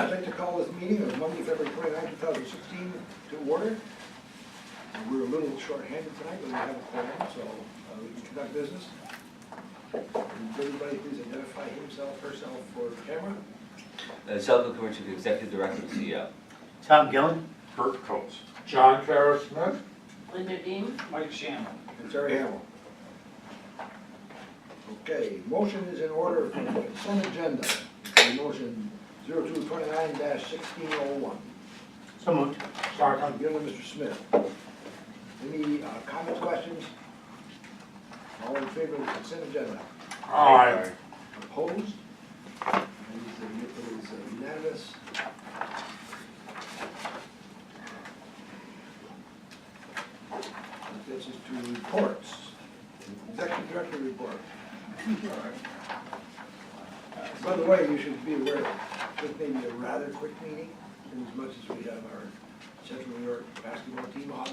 I'd like to call this meeting of Monday, February 29, 2016 to order. We're a little short-handed tonight, but we have a quorum, so we can conduct business. Would everybody please identify himself, herself for camera? Zelda Kurich, the Executive Director and CEO. Tom Gillen. Kurt Coates. John Carroll Smith. Linda Dean. Mike Shannon. And Terry Hamill. Okay, motion is in order for the consent agenda. Motion 0229-1601. So moved. Tom Gillen, Mr. Smith. Any comments, questions? All in favor of the consent agenda? Aye. Opposed? It is unanimous. That gets us to reports. Executive Director report. By the way, you should be aware that this may be a rather quick meeting, in as much as we have our Central New York basketball team on.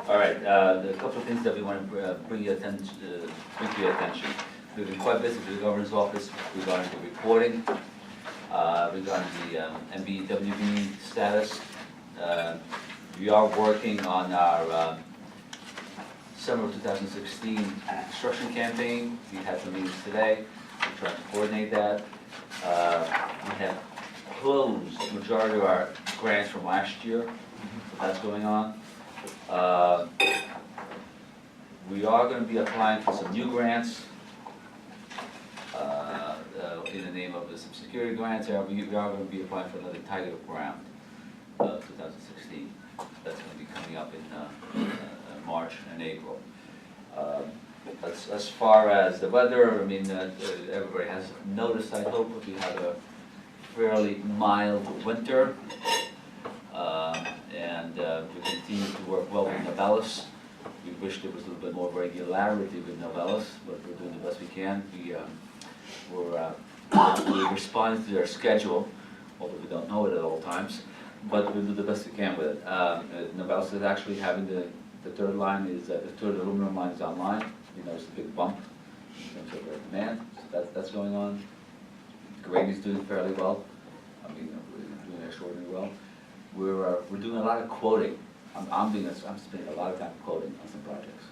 All right, a couple of things that we want to bring to your attention. We've been quite busy with the governor's office regarding the reporting, regarding the MBWB status. We are working on our summer of 2016 construction campaign. We had some meetings today. We're trying to coordinate that. We have closed the majority of our grants from last year, so that's going on. We are going to be applying for some new grants in the name of some security grants. We are going to be applying for another Tiger Round 2016. That's going to be coming up in March and April. As far as the weather, I mean, everybody has noticed, I hope, we had a fairly mild winter. And we continue to work well with Novelis. We wish there was a little bit more regularity with Novelis, but we're doing the best we can. We're responding to their schedule, although we don't know it at all times, but we'll do the best we can with it. Novelis is actually having the third line is the third aluminum line is online. You notice a big bump in terms of their demand, so that's going on. Grady's doing fairly well. I mean, we're doing extraordinarily well. We're doing a lot of quoting. I'm spending a lot of time quoting on some projects.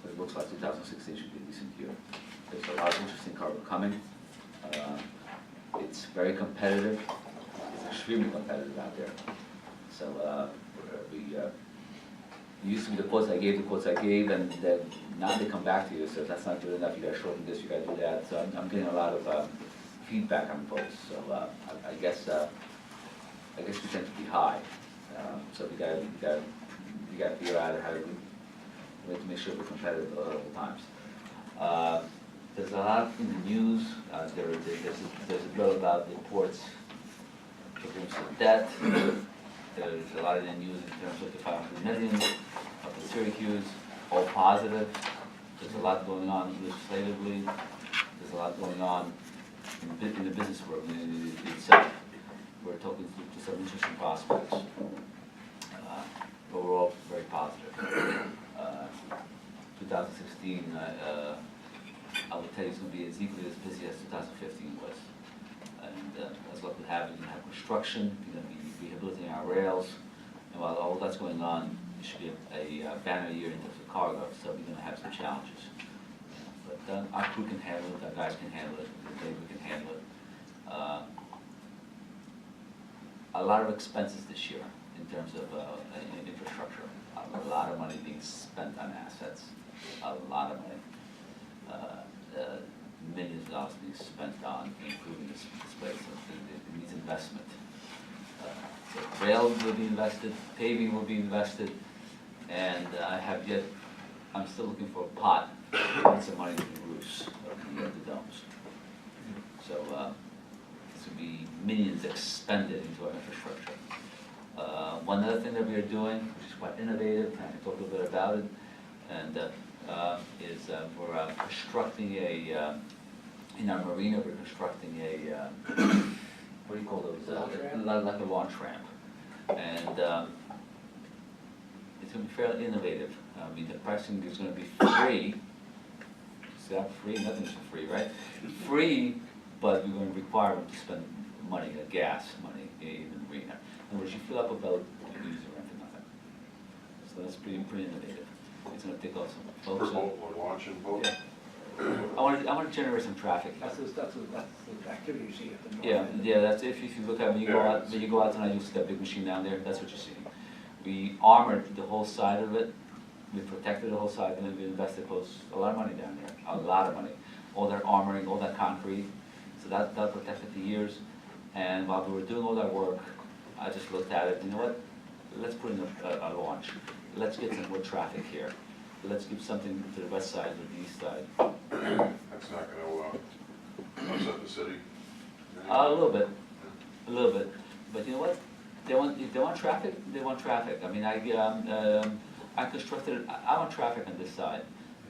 But it looks like 2016 should be a decent year. There's a lot of interesting cargo coming. It's very competitive. It's extremely competitive out there. So we used to be the quotes I gave, and then now they come back to you. So that's not good enough. You got to shorten this. You got to do that. So I'm getting a lot of feedback on quotes. So I guess we tend to be high, so we got to figure out how to make sure we're competitive at all times. There's a lot in the news. There's a bill about the ports against the debt. There's a lot in the news in terms of the 500 million of the Syracuse, all positive. There's a lot going on legislatively. There's a lot going on in the business world in itself. We're talking to some interesting prospects. Overall, very positive. 2016, I would tell you, it's going to be as equally as busy as 2015 was. And that's what we have. We're going to have construction, we're going to be rehabilitating our rails, and while all that's going on, it should be a banner year in terms of cargo, so we're going to have some challenges. But our crew can handle it, our guys can handle it, the labor can handle it. A lot of expenses this year in terms of infrastructure. A lot of money being spent on assets. A lot of money. Millions of dollars being spent on improving this place. So it needs investment. So rail will be invested, paving will be invested, and I'm still looking for a pot to put some money into the roofs of the domes. So this would be millions expended into our infrastructure. One other thing that we are doing, which is quite innovative, and I can talk a little bit about it, and is we're constructing in our marina, we're constructing what do you call those? Like a launch ramp. And it's going to be fairly innovative. I mean, the pricing is going to be free that free? Nothing's free, right? Free, but we're gonna require them to spend money, gas money, in the marina. In other words, you fill up a boat, you use it rent for nothing. So that's pretty innovative. It's gonna take off some For folks. boat, launching boat. Yeah. I wanna generate some traffic. That's the activity you see at the north Yeah, end. yeah, that's if you look at, when you go Yeah, out, when you go out tonight, you see that big machine down there, that's what you see. We armored the whole side of it, we protected the whole side, and we invested a lot of money down there, a lot of money. All that armoring, all that concrete, so that protected the years. And while we were doing all that work, I just looked at it, you know what, let's put in a launch. Let's get some more traffic here. Let's give something to the west side or the east side. That's not gonna upset the city. A little bit, but you know what? If they want traffic, they want traffic. I mean, I constructed, I want traffic on this side.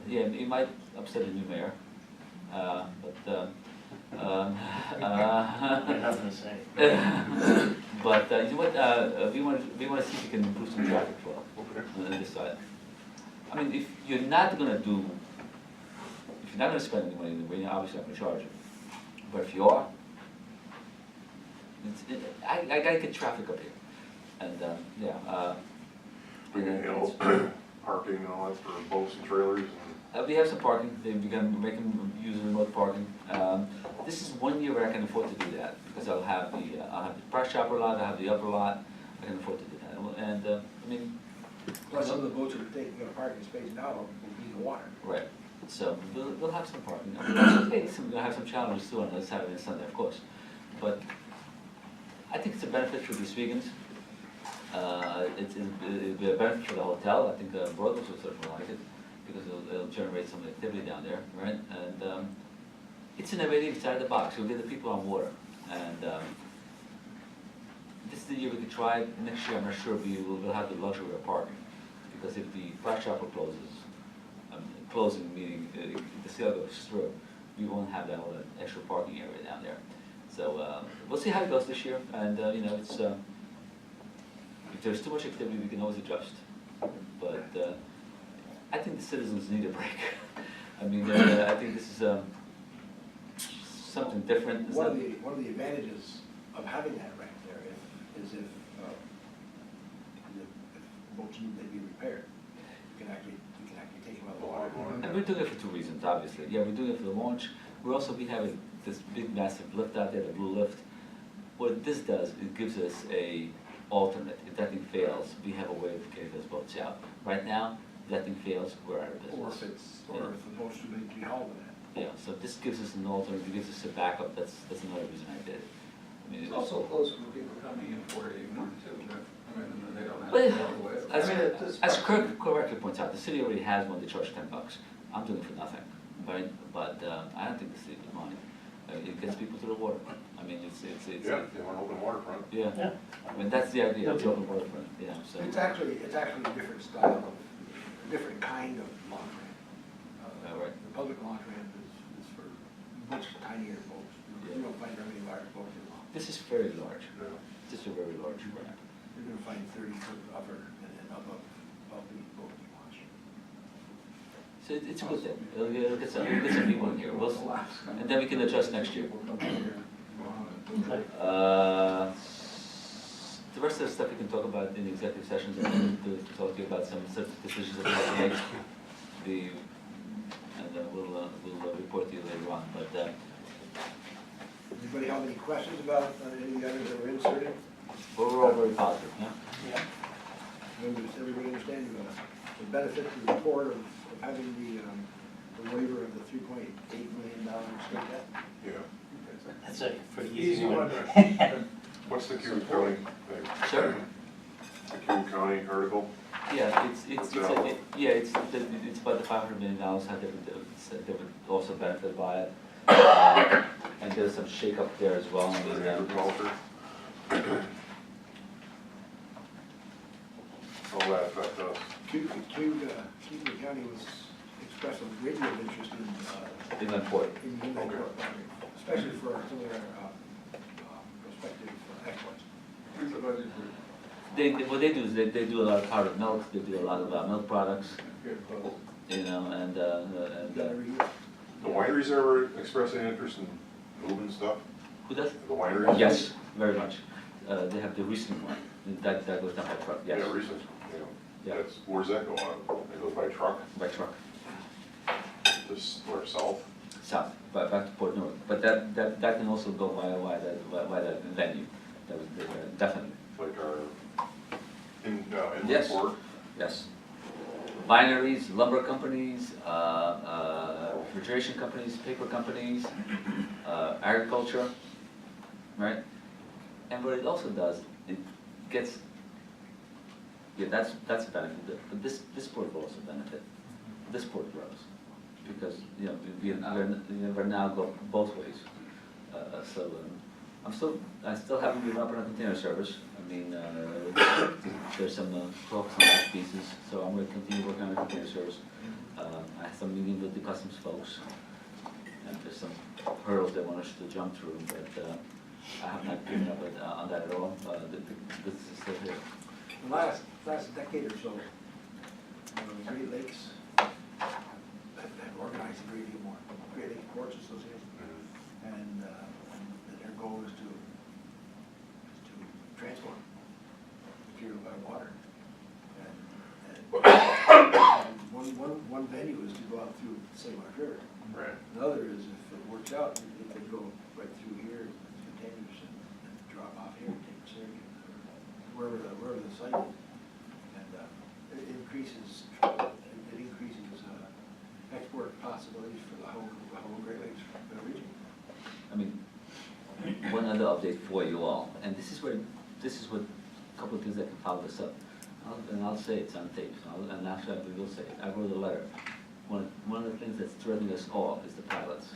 Yeah, it might upset the new mayor, but, Nothing to say. but, you know what, we want to see if we can improve some traffic flow Okay. on this side. I mean, if you're not gonna spend any money in the marina, obviously I'm gonna charge you. But if you are, I gotta get traffic up here, and, yeah, We can handle parking and all that for boats and trailers and. we have some parking, we can make them use remote parking. This is 1 year where I can afford to do that, because I'll have the press shopper lot, I'll have the upper lot, I can afford to do that, and, I mean. Plus, some of the boats that are taking a parking space now will be in the water. Right, so we'll have some parking. We'll have some challenges too on the Saturday and Sunday, of course. But I think it's a benefit for these vegans. It'll be a benefit for the hotel. I think the Brothers will certainly like it, because it'll generate some activity down there, right? And it's innovative, it's out of the box. We'll get the people on water. And this is the year we can try it. Next year, I'm not sure we'll have the luxury of parking. Because if the flash shopper closes, closing meaning the sale goes through, we won't have that whole extra parking area down there. So we'll see how it goes this year. And you know, it's if there's too much activity, we can always adjust. But I think the citizens need a break. I mean, I think this is something different. One of the advantages of having that ramp there is if boats need to be repaired, you can actually take them out of the water. And we're doing it for two reasons, obviously. Yeah, we're doing it for the launch. We have this big massive lift out there, the blue lift. What this does, it gives us a alternate. If that thing fails, we have a way of getting those boats out. Right now, if that thing fails, we're out of business. Or if the boat's too big to be hauled in it. Yeah, so this gives us an alternate, it gives us a backup. That's another reason I did it. I mean, It's also close for people coming in 4 to 8 months too, right? I mean, they don't have Well, to walk away. as Kirk correctly points out, the city already has one, they charge $10. I'm doing it for nothing, right? But I don't think the city would mind. It gets people to the water. I mean, it's. Yeah, they want open waterfront. Yeah, Yeah. I mean, that's the idea, of the open waterfront, yeah, so. It's actually a different style of, a different kind of launch ramp. Right. The public launch ramp is for much tinier boats. You don't find very large boats in launch. This is very large, Yeah. this is a very large ramp. You're gonna find 30-foot upper and above the boat launch. So it's a good thing, it'll get some people in here, and then we can adjust next year. The rest of the stuff we can talk about in the executive sessions, I'm going to talk to you about some sort of decisions that we have to make. And then we'll report to you later on, but, Anybody have any questions about any of the items that were inserted? we're all very positive, yeah? Yeah. Everybody understand the benefit to the report of having the waiver of the $3.8 million state debt? Yeah. That's a pretty easy one. What's the Cuban County thing? Sure. The Cuban County article? Yeah, it's about the $500 million, how they would also benefit by it. And there's some shake up there as well. I mean, Agriculture? How will that affect us? Cuba County was expressed a great deal of interest in Inland port. in the inland port project, especially for some of their prospective exports. Who's the budget for? What they do is they do a lot of powdered milk, they do a lot of milk products, Get close. you know, and Is that every year? The wineries ever express any interest in moving stuff? Who does? The wineries? Yes, very much. They have the recent one, that goes down by truck, yes. Yeah, recent, Yeah. That's, where's that go on? It goes by truck, By truck, this, or south? south, back to Port Newark. But that can also go by that venue, that was, definitely, Like our, in Yes. Port? yes. Wineries, lumber companies, refrigeration companies, paper companies, agriculture, right? And what it also does, it gets, yeah, that's a benefit, but this port will also benefit. This port grows, because, you know, we're now go both ways. So, I still haven't given up on a container service. I mean, there's some talks on these pieces, so I'm gonna continue working on a container service. I have some meeting with the customs folks, and there's some hurdles they want us to jump through, but, I have not given up on that at all. This is still here. The last decade or so, Great Lakes have organized a great deal more, Great Lakes Ports Association, and their goal is to transport material by water. And one venue is to go out through the St. Mark River. Right. Another is if it works out, if they go right through here, containers and drop off here, take the circuit, or wherever the site is. And it increases export possibilities for the whole Great Lakes region. I mean, one other update for you all, and this is what, a couple of things that can follow this up. I'll say it's on tape, and actually we will say it. I wrote a letter. One of the things that's threatening us all is the pilots.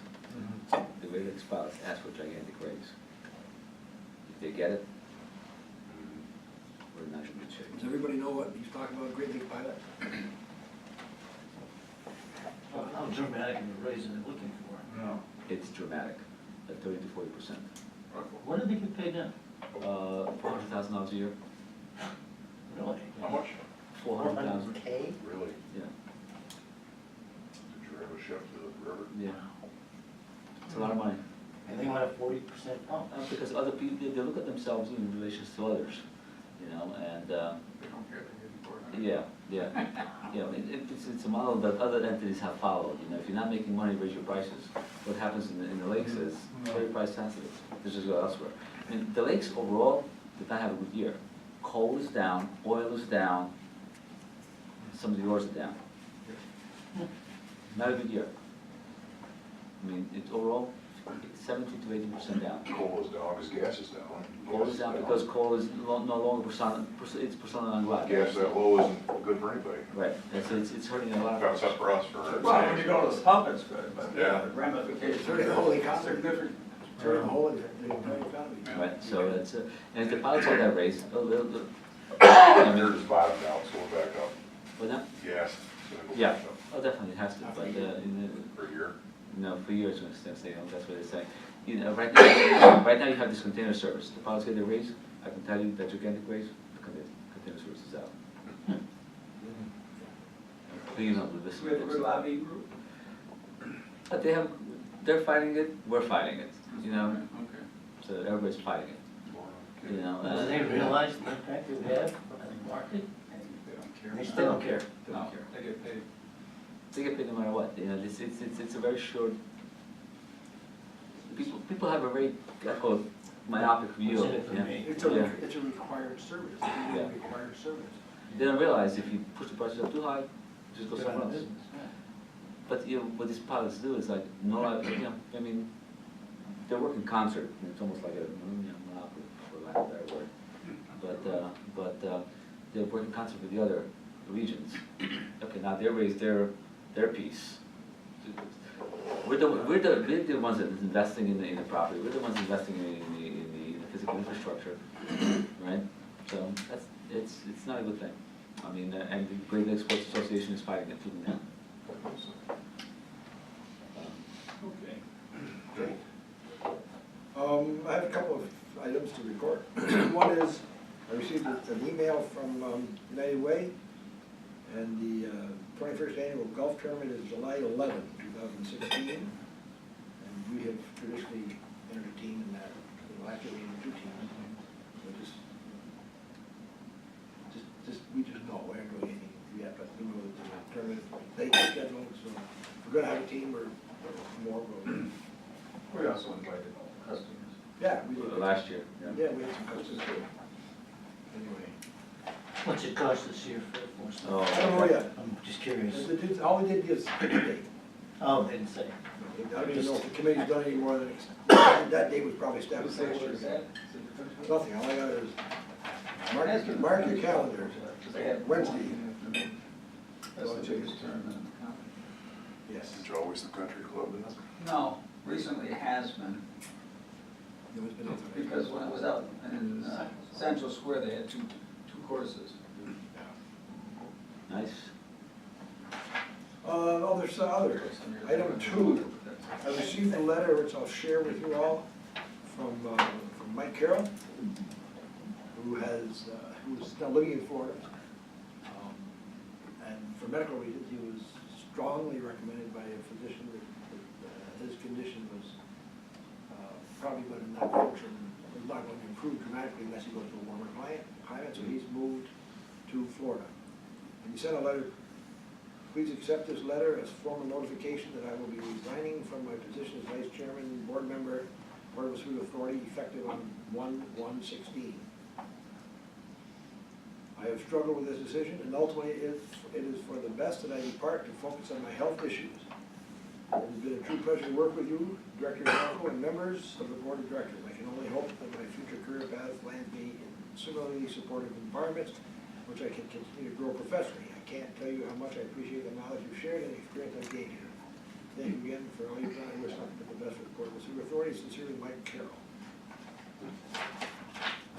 The Great Lakes pilots ask for gigantic raise. If they get it, we're not in good shape. Does everybody know what he's talking about, Great Lake pilot? How dramatic of a raise are they looking for? No. It's dramatic, at 30 to 40%. What do they get paid now? $400,000 a year. Really? How much? 400,000. K? Really? Yeah, Did you ever ship to the river? yeah. It's a lot of money. And they want a 40% bump. Because other people, they look at themselves in relation to others, you know, and, They don't care, they get bored. yeah. You know, it's a model that other entities have followed, you know, if you're not making money, raise your prices. What happens in the lakes is very price sensitive, this is go elsewhere. I mean, the lakes overall did not have a good year. Coal is down, oil is down, some of the ores are down. Not a good year. I mean, it's overall, 17 to 18% down. Coal is down, because gas is down. Coal is down because coal is no longer it's persona non grata. Gas that low isn't good for anybody. Right, it's hurting a lot of. Except for us, for. Well, when you go to the pump, it's good, but Yeah. the ramifications. Turning the whole economy. Significant. Turning the whole entire economy. Right, so it's, and if the pilots all that raise, They're just bottomed out, so we're back up. well, now, Gas. is gonna go yeah, back up oh, definitely it has to, but, For a year. for years, it's gonna stay, that's what they're saying. You know, right now you have this container service, the pilots get their raise, I can tell you that gigantic raise, the container service is out. Please don't do this. We have a good lobby group. But they're fighting it, we're fighting it, you know, Okay. so everybody's fighting it, you know. Do they realize the impact it had on the market? They don't care. They still don't care. They don't care. They get paid. They get paid no matter what, you know, it's a very short, people have a very, I call it myopic view of What's in it, it for yeah. me? It's a required service, it's a Yeah. required service. They don't realize if you push the prices up too high, just go Good somewhere on else. business, yeah. But, you know, what these pilots do is like, no, you know, I mean, they work in concert, it's almost like a, you know, monopoly, for lack of a better word. But they work in concert with the other regions. Okay, now they raise their piece. We're the ones that is investing in the property, we're the ones investing in the physical infrastructure, right? So it's not a good thing. I mean, and the Great Lakes Sports Association is fighting it tooth and nail. Okay. I have a couple of items to report. One is, I received an email from United Way, and the 21st Annual Golf Tournament is July 11, 2016. And we have traditionally entered a team in that, last year we entered 2 teams. So we just know, we haven't really anything yet, but we know that the tournament, they scheduled, so if we're gonna have a team or more, we'll, We also invited customers. yeah, we did. Last year, yeah. Yeah, we had some coaches too. Anyway, What's it cost this year for us? Oh. I don't know yet. I'm just curious. All we did is pick a date. Oh, they didn't say. I don't even know if the committee's done any more than, that date was probably established last year. Nothing, all I got is, mark your calendars, Wednesday. That's the biggest tournament in the county. Yes. It's always the country club, isn't it? No, recently it has been, No, it's been open. because when I was out in Central Square, they had two courses. Nice. Other, item 2, I received a letter which I'll share with you all from Mike Carroll, who is now living in Florida. And for medical reasons, he was strongly recommended by a physician that his condition was probably going to not function, was not going to improve dramatically unless he goes to a warmer climate, so he's moved to Florida. And he sent a letter. Please accept this letter as formal notification that I will be resigning from my position as vice chairman, board member, Board of Sewer Authority, effective on 1/1/16. I have struggled with this decision, and ultimately it is for the best that I depart to focus on my health issues. It has been a true pleasure to work with you, Director Rocco, and members of the Board of Directors. I can only hope that my future career path lands me in similarly supportive environments, which I can continue to grow professionally. I can't tell you how much I appreciate the knowledge you've shared and the experience I've gained here. Thank you again for all you've done. I wish nothing but the best for the Board of Sewer Authority. Sincerely, Mike Carroll.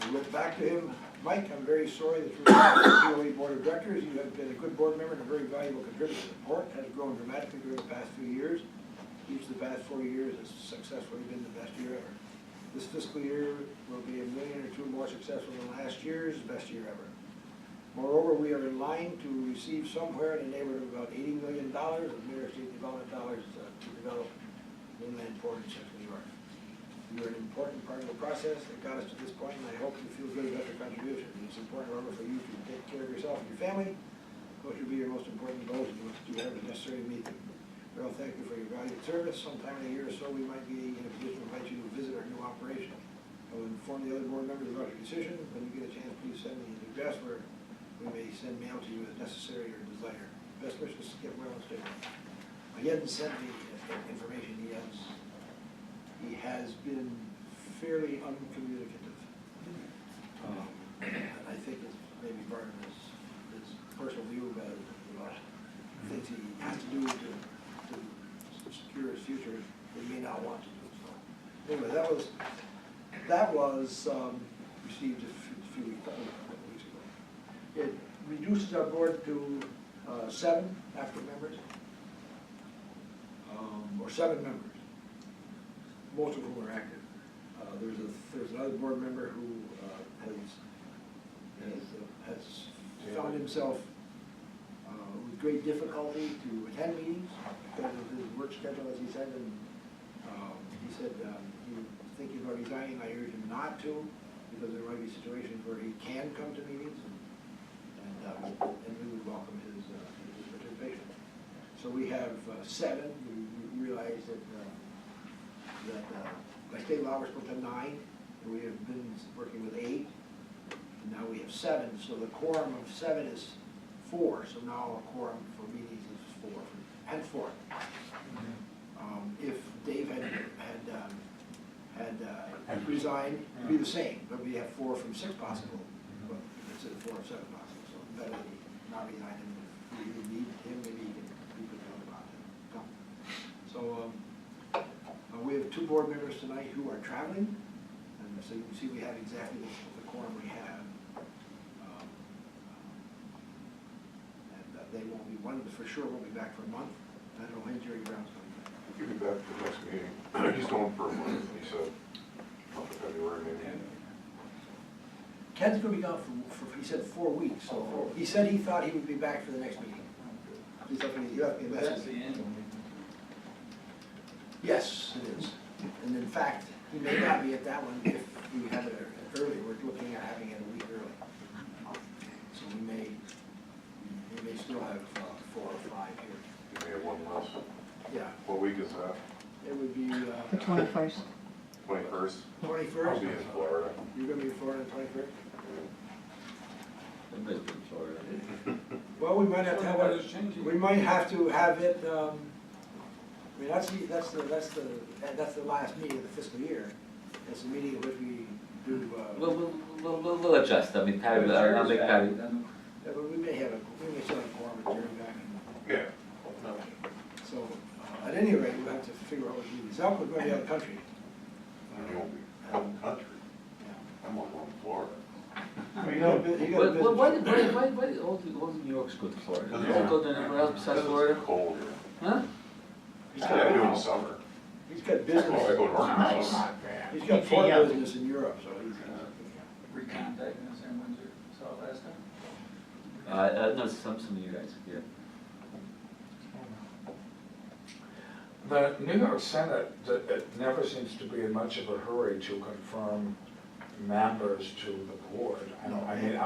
I wrote back to him, Mike, I'm very sorry that through the POA Board of Directors, you have been a good board member and a very valuable contributor. The board has grown dramatically during the past few years. Each of the past 4 years has successfully been the best year ever. This fiscal year will be $1 million or 2 more successful than last year's best year ever. Moreover, we are in line to receive somewhere in the neighborhood of about $80 million of New York State development dollars to develop inland port in Central New York. You are an important part of the process that got us to this point, and I hope you feel good about your contribution. It's important, however, for you to take care of yourself and your family. What should be your most important goals, and you must do whatever is necessary to meet them. Well, thank you for your valued service. Sometime in a year or so, we might be in a position to invite you to visit our new operation. I will inform the other board members about your decision. When you get a chance, please send me an address where we may send mail to you as necessary or desired. Best wishes, get well and stay well. He hasn't sent me information. He has been fairly uncommunicative. And I think it's maybe part of his personal view about things he has to do to secure his future, he may not want to do. So anyway, that was received a few weeks ago. It reduces our board to 7 active members, or 7 members, most of whom are active. There's another board member who has found himself with great difficulty to attend meetings because of his work schedule, as he said, and he said he was thinking about resigning. I urge him not to, because there might be situations where he can come to meetings, and we would welcome his participation. So we have 7. We realize that by state law, we're supposed to have 9, and we have been working with 8, and now we have 7. So the quorum of 7 is 4. So now a quorum for meetings is 4, henceforth. If Dave had resigned, it'd be the same. But we have 4 from 6 possible, but instead of 4 or 7 possible. So better than not resign him. If we need him, maybe he could come. So we have 2 board members tonight who are traveling, and so you can see we have exactly the quorum we have. And they won't be, one for sure won't be back for a month. I don't know when Jerry Brown's coming back. He'll be back for the next meeting. He's going for a month, he said, month of February maybe. Ken's gonna be gone for he said 4 weeks, so he said he thought he would be back for the next meeting. He left me a That's message. the annual meeting. Yes, it is. And in fact, he may not be at that one if we have it early. We're looking at having it a week early. So we may still have 4 or 5 here. You may have one less. Yeah, What week is that? it would be The 21st. 21st? I'll 21st. be in Florida. You're gonna be in Florida on the 21st? Everybody's been in Florida. Well, we might have to have What it, is changing? we might have to have it, I mean, that's the last meeting of the fiscal year. It's the meeting at which we do, We'll adjust, I mean, Patty, I'll make Patty. yeah, but we may still have a quorum with Jerry back. Yeah. So, at any rate, we'll have to figure out what we do. Zelko's going to be out of the country. You won't be out of the country. Yeah. I'm going to Florida. He got a business. Why all the New Yorkers go to Florida? They don't go to anywhere else besides Florida? It's cold here. Huh? He's Yeah, I do in the summer. He's got Oh, I business, go north. he's got foreign business in Europe, so he's, Recontacting us and when you saw it last time? No, some of you guys, yeah. The New York Senate, it never seems to be in much of a hurry to confirm members to the board. I mean,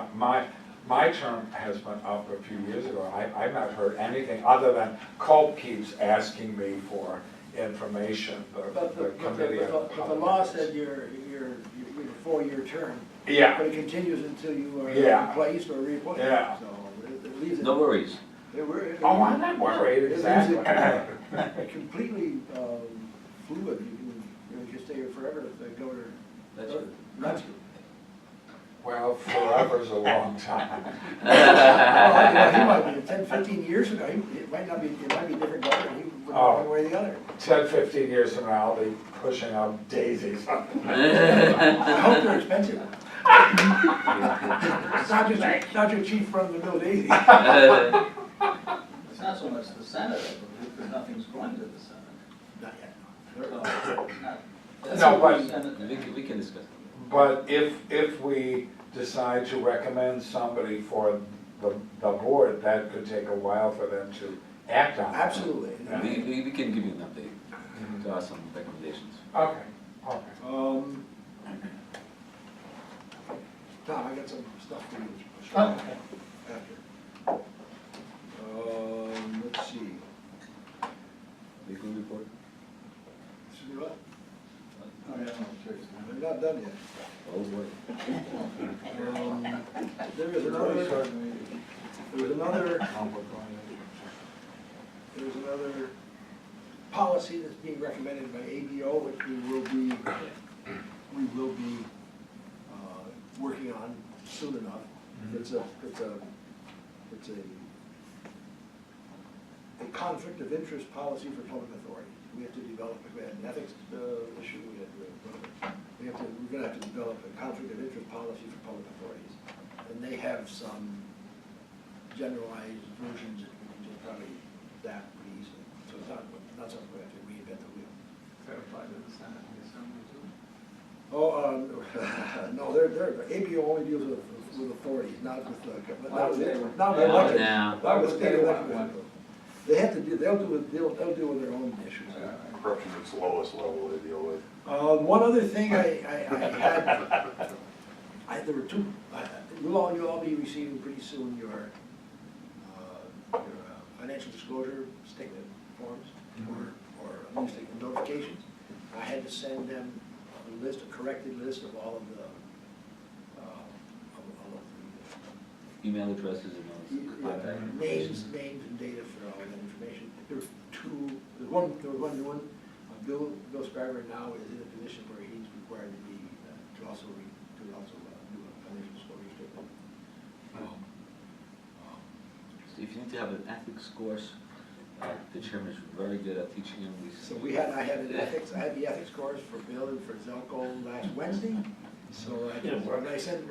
my term has been up a few years ago. I've not heard anything other than Cope keeps asking me for information, but the committee. but the law said you're a 4-year term. Yeah, But it continues until you are Yeah. replaced or reappointed. Yeah. So it leaves it. No worries. oh, I'm not worried, It leaves exactly. it completely fluid. You can just stay here forever if the governor. That's good. That's good. Well, forever's a long time. Well, he might be 10, 15 years ago. It might be a different governor. He would go one way or the other. 10, 15 years from now, I'll be pushing out daisies. I hope they're expensive. It's not your chief run-of-the-mill daisy. It's not so much the Senate, I believe, because nothing's going to the Senate. Not yet. So, it's not- No, but- Senate- We can discuss. But if we decide to recommend somebody for the board, that could take a while for them to act on. Absolutely. We can give you an update. There are some recommendations. Okay, okay. Tom, I got some stuff for you. Okay. After. Let's see. Weekly report? Should we what? Oh, yeah, no, sure. I'm not done yet. Oh, boy. There is another policy that's being recommended by ABO, which we will be working on soon enough. It's a conflict of interest policy for public authorities. We have to develop, we had an ethics issue, we're gonna have to develop a conflict of interest policy for public authorities. And they have some generalized versions that we can just probably adapt pretty easily. So it's not something we have to reinvent the wheel. Fair apply to the Senate and the Assembly too. Oh, no, ABO only deals with authorities, not with elected. Now. Not with state elected. They have to do, they'll deal with their own issues. Corruption is the lowest level they deal with. One other thing I had, there were two, you'll all be receiving pretty soon your financial disclosure statement forms, or at least notifications. I had to send them a corrected list of all of the, Email addresses and all this contact information. names and data for all that information. There was there was one new one. Bill Scriber now is in a position where he's required to be, to also do a financial disclosure statement. If you need to have an ethics course, the chairman is very good at teaching him these. So I had the ethics course for Bill and for Zelko last Wednesday. So when I sent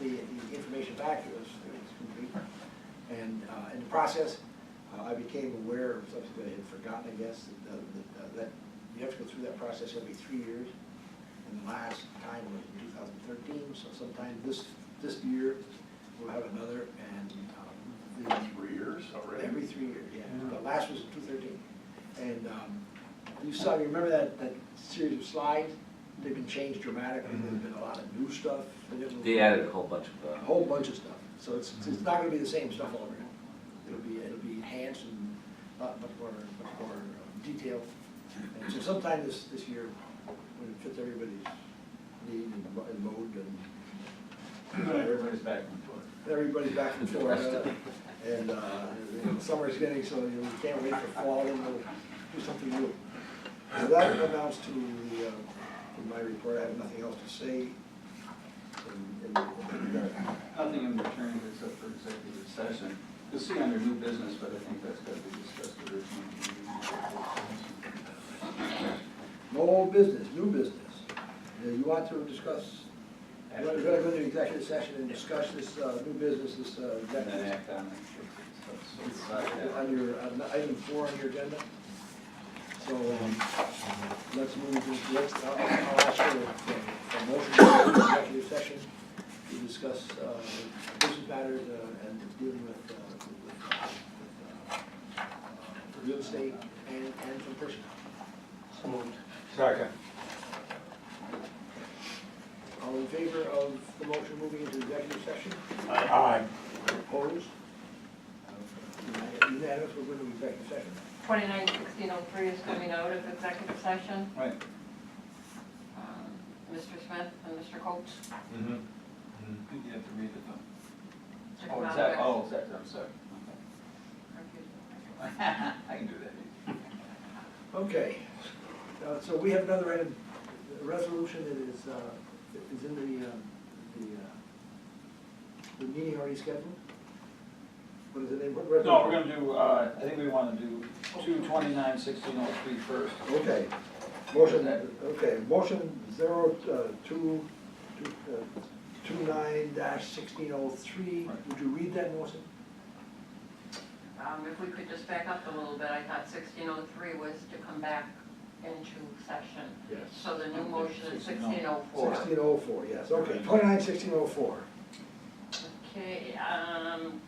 the information back, it was complete. And in the process, I became aware of something that I had forgotten, I guess, that you have to go through that process every 3 years. And the last time was in 2013, so sometime this year, we'll have another, and 3 years already? every 3 years, yeah. The last was in 2013. And You saw, you remember that series of slides? They've been changed dramatically, there's been a lot of new stuff. They added a whole bunch A of, whole bunch of stuff, so it's not gonna be the same stuff all over. It'll be enhanced and much more detailed. And so sometime this year, when it fits everybody's need and mode and Everybody's back and forth. everybody's back in Florida. And summer's getting, so you can't wait for fall and we'll do something new. So that amounts to the, in my report, I have nothing else to say. Nothing in return except for executive session. You'll see under new business, but I think that's gotta be discussed originally. No old business, new business. You want to discuss, you want to go into executive session and discuss this new business, this And then executive, act on it. on item 4 on your agenda? So, let's move into, I'll ask for a motion to go into executive session to discuss business matters and dealing with real estate and some personnel. So moved. Second. All in favor of the motion moving into executive session? Aye. Opposed? Unanimous, we're going to executive session. 291603 is coming out of executive session. Right. Mr. Smith and Mr. Coates. Mm-hmm. You have to read it though. to Oh, come is out that, of oh, is that, I'm sorry. ex- Okay. I can do that. Okay, so we have another item, a resolution that is in the meeting already scheduled? What is it, what resolution? No, we're gonna do, I think we wanna do 229-1603 first. Okay, motion, motion 29-1603, would you read that motion? If we could just back up a little bit, I thought 1603 was to come back into session. Yes. So the new motion is 1604. 1604, yes, okay, 29-1604. Okay,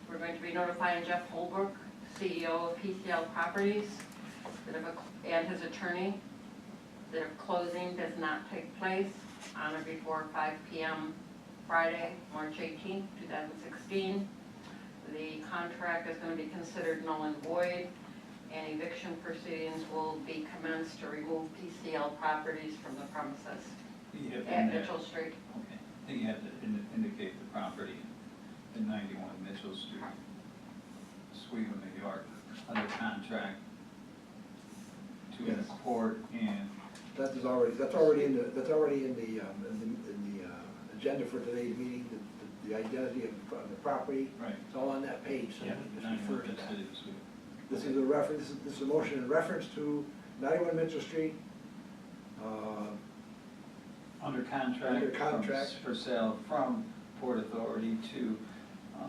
we're going to be notifying Jeff Holbrook, CEO of PCL Properties, and his attorney, that if closing does not take place on or before 5 p.m. Friday, March 18th, 2016, the contract is going to be considered null and void, and eviction proceedings will be commenced to remove PCL Properties from the premises You have to at indicate- Mitchell Street. Okay, then you have to indicate the property at 91 Mitchell Street, Oswego, New York, under contract to Yes. the court and That's already in the agenda for today's meeting, the identity of the property. right. It's all on that page, so you can just 91 refer to Mitchell that. City, Oswego. This is a reference, this is a motion in reference to 91 Mitchell Street. Under contract. Under contract. For sale from Port Authority to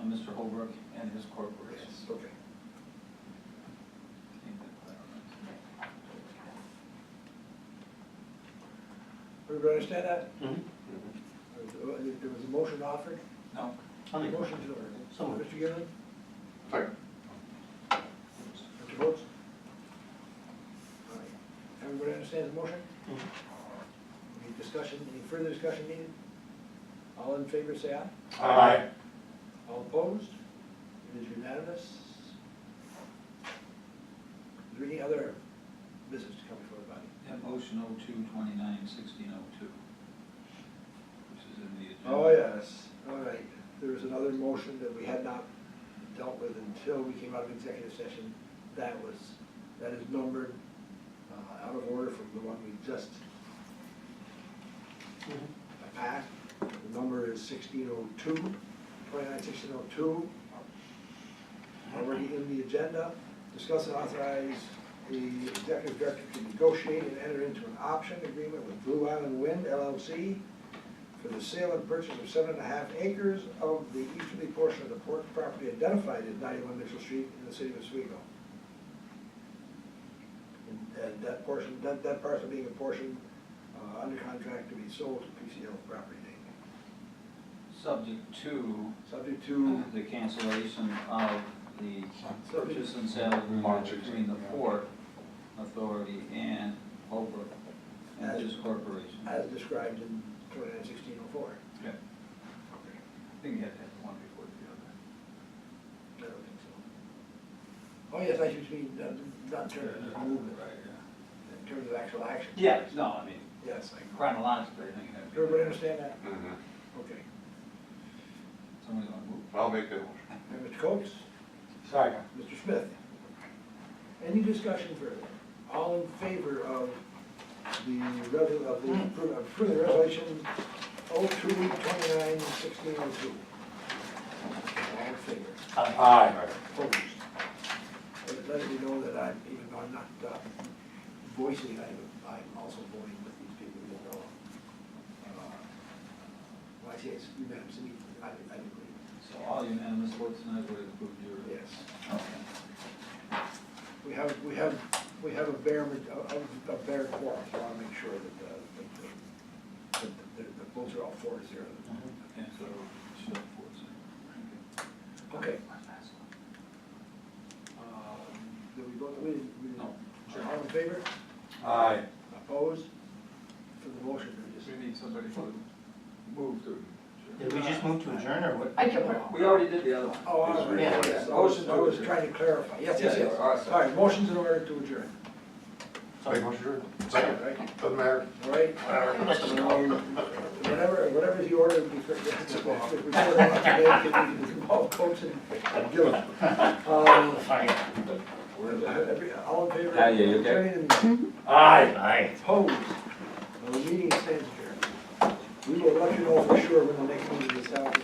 Mr. Holbrook and his corporation. Yes, okay. I think that clarifies. Everybody understand that? There was a motion offered? No, Motion to, Mr. Gillen? Second. Mr. Votes? All right. Everybody understands the motion? Any discussion, any further discussion needed? All in favor, say aye. Aye. All opposed? It is unanimous. Is there any other business to come before the body? that motion 02-29-1602, which is in the agenda. Oh, yes, all right. There was another motion that we had not dealt with until we came out of executive session. That is numbered out of order from the one we just passed. The number is 1602, 29-1602. Already in the agenda. Discuss and authorize the executive director to negotiate and enter into an option agreement with Blue Island Wind LLC for the sale and purchase of 7.5 acres of the easterly portion of the port property identified as 91 Mitchell Street in the city of Oswego. And that portion, that parcel being a portion under contract to be sold to PCL Property Inc. Subject to, The cancellation of the purchase and sale agreement between the Port Authority and Holbrook, and just corporation. as described in 291604. Yeah. I think you had to have one before the other. I don't think so. Oh, yes, I should mean, not in terms of movement, Right, yeah. in terms of actual action. Yeah, no, I mean, Yes, I, chronologically, I think that'd be. everybody understand that? Mhm. Okay. Somebody want to move? I'll make that motion. And Mr. Coates, Second. Mr. Smith. Any discussion further? All in favor of the approving the resolution 02-29-1602? All in favor? Aye. Opposed? Let me know that I'm, even though I'm not voicing, I'm also voting with these people, even though, well, I say it's unanimous, I agree. So all unanimous votes tonight would approve your. Yes. Okay. We have a bare quorum, so I want to make sure that the votes are all 4-0. Okay, so show force. Okay. Did we vote, we didn't? No. Sure. All in favor? Aye. Opposed? For the motion, we just. We need somebody to move to. Did we just move to adjourn or what? I can, We already did the other one. Oh, all right, Yeah. yes, I Motion to was adjourn. trying to clarify, yes, yes, Yeah, yes. all right, All right, motion's in order to adjourn. Make motion, sure. All Second, right, doesn't matter. all right. Whatever's the order, we put it on today, we can involve Coates and Gillum. All in favor? Yeah, you okay? Adjourning the meeting? Aye. Aye. Opposed? The meeting stands adjourned. We will let you know for sure when the next meeting is held.